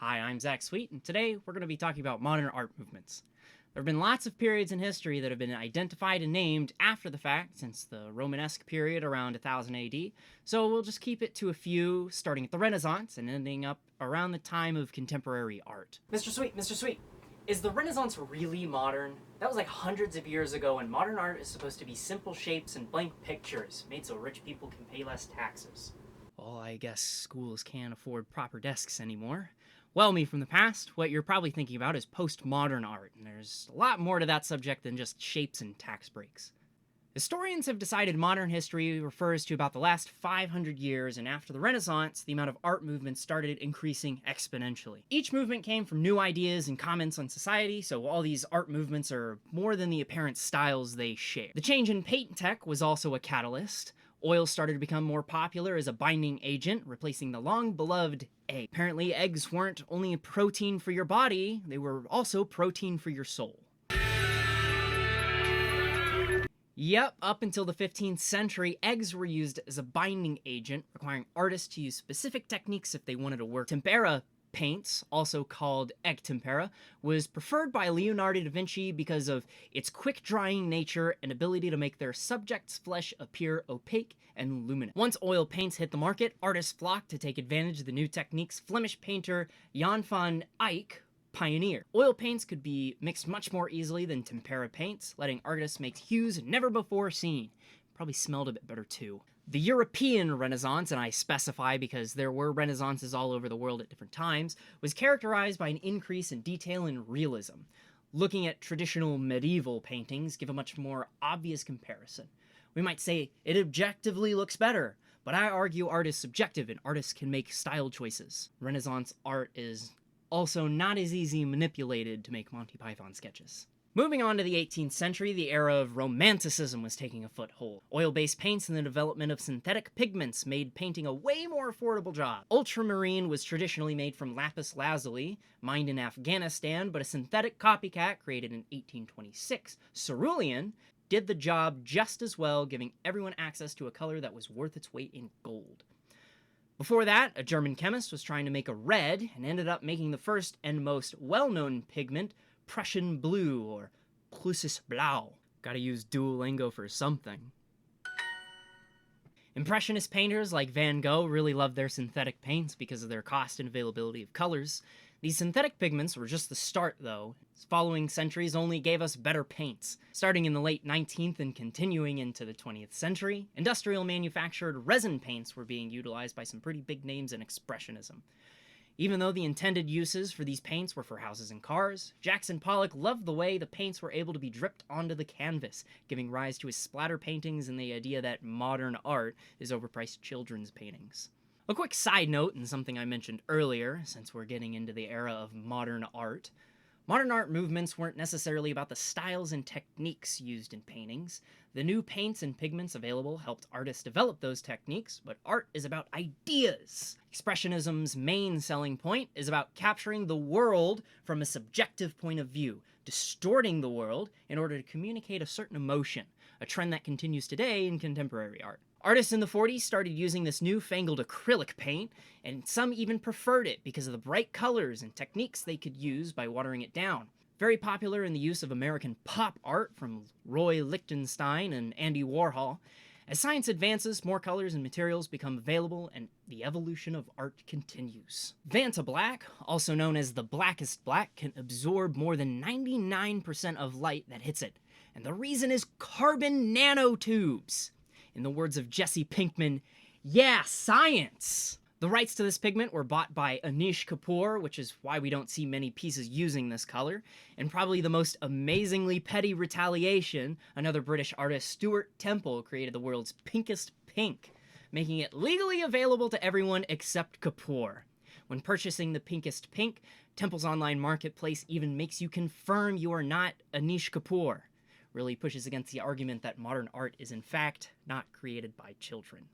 Hi, I'm Zach Sweet, and today we're going to be talking about modern art movements. There have been lots of periods in history that have been identified and named after the fact, since the Romanesque period around 1000 AD, so we'll just keep it to a few, starting at the Renaissance and ending up around the time of contemporary art. Mr. Sweet, is the Renaissance really modern? That was like hundreds of years ago, and modern art is supposed to be simple shapes and blank pictures, made so rich people can pay less taxes. Well, I guess schools can't afford proper desks anymore. Well, me from the past, what you're probably thinking about is postmodern art, and there's a lot more to that subject than just shapes and tax breaks. Historians have decided modern history refers to about the last 500 years, and after the Renaissance, the amount of art movements started increasing exponentially. Each movement came from new ideas and comments on society, so all these art movements are more than the apparent styles they share. The change in paint tech was also a catalyst. Oil started to become more popular as a binding agent, replacing the long-beloved egg. Apparently, eggs weren't only a protein for your body, they were also protein for your soul. Yep, up until the 15th century, eggs were used as a binding agent, requiring artists to use specific techniques if they wanted to work. Tempera paints, also called egg tempera, was preferred by Leonardo da Vinci because of its quick-drying nature and ability to make their subject's flesh appear opaque and luminous. Once oil paints hit the market, artists flocked to take advantage of the new techniques Flemish painter Jan van Eyck pioneered. Oil paints could be mixed much more easily than tempera paints, letting artists make hues never before seen. Probably smelled a bit better too. The European Renaissance, and I specify because there were Renaissances all over the world at different times, was characterized by an increase in detail and realism. Looking at traditional medieval paintings give a much more obvious comparison. We might say it objectively looks better, but I argue art is subjective and artists can make style choices. Renaissance art is also not as easy manipulated to make Monty Python sketches. Moving on to the 18th century, the era of Romanticism was taking a foothold. Oil-based paints and the development of synthetic pigments made painting a way more affordable job. Ultramarine was traditionally made from lapis lazuli, mined in Afghanistan, but a synthetic copycat created in 1826, cerulean, did the job just as well, giving everyone access to a color that was worth its weight in gold. Before that, a German chemist was trying to make a red and ended up making the first and most well-known pigment, Prussian blue, or Prussisch Blau. Gotta use Duolingo for something. Impressionist painters like Van Gogh really loved their synthetic paints because of their cost and availability of colors. These synthetic pigments were just the start, though. Following centuries only gave us better paints. Starting in the late 19th and continuing into the 20th century, industrial manufactured resin paints were being utilized by some pretty big names in Expressionism. Even though the intended uses for these paints were for houses and cars, Jackson Pollock loved the way the paints were able to be dripped onto the canvas, giving rise to his splatter paintings and the idea that modern art is overpriced children's paintings. A quick side note, and something I mentioned earlier, since we're getting into the era of modern art movements weren't necessarily about the styles and techniques used in paintings. The new paints and pigments available helped artists develop those techniques, but art is about ideas. Expressionism's main selling point is about capturing the world from a subjective point of view, distorting the world in order to communicate a certain emotion, a trend that continues today in contemporary art. Artists in the 40s started using this newfangled acrylic paint, and some even preferred it because of the bright colors and techniques they could use by watering it down. Very popular in the use of American pop art from Roy Lichtenstein and Andy Warhol. As science advances, more colors and materials become available, and the evolution of art continues. Vantablack, also known as the blackest black, can absorb more than 99% of light that hits it, and the reason is carbon nanotubes. In the words of Jesse Pinkman, yeah, science! The rights to this pigment were bought by Anish Kapoor, which is why we don't see many pieces using this color, and probably the most amazingly petty retaliation, another British artist, Stuart Temple, created the world's pinkest pink, making it legally available to everyone except Kapoor. When purchasing the pinkest pink, Temple's online marketplace even makes you confirm you are not Anish Kapoor. Really pushes against the argument that modern art is in fact not created by children.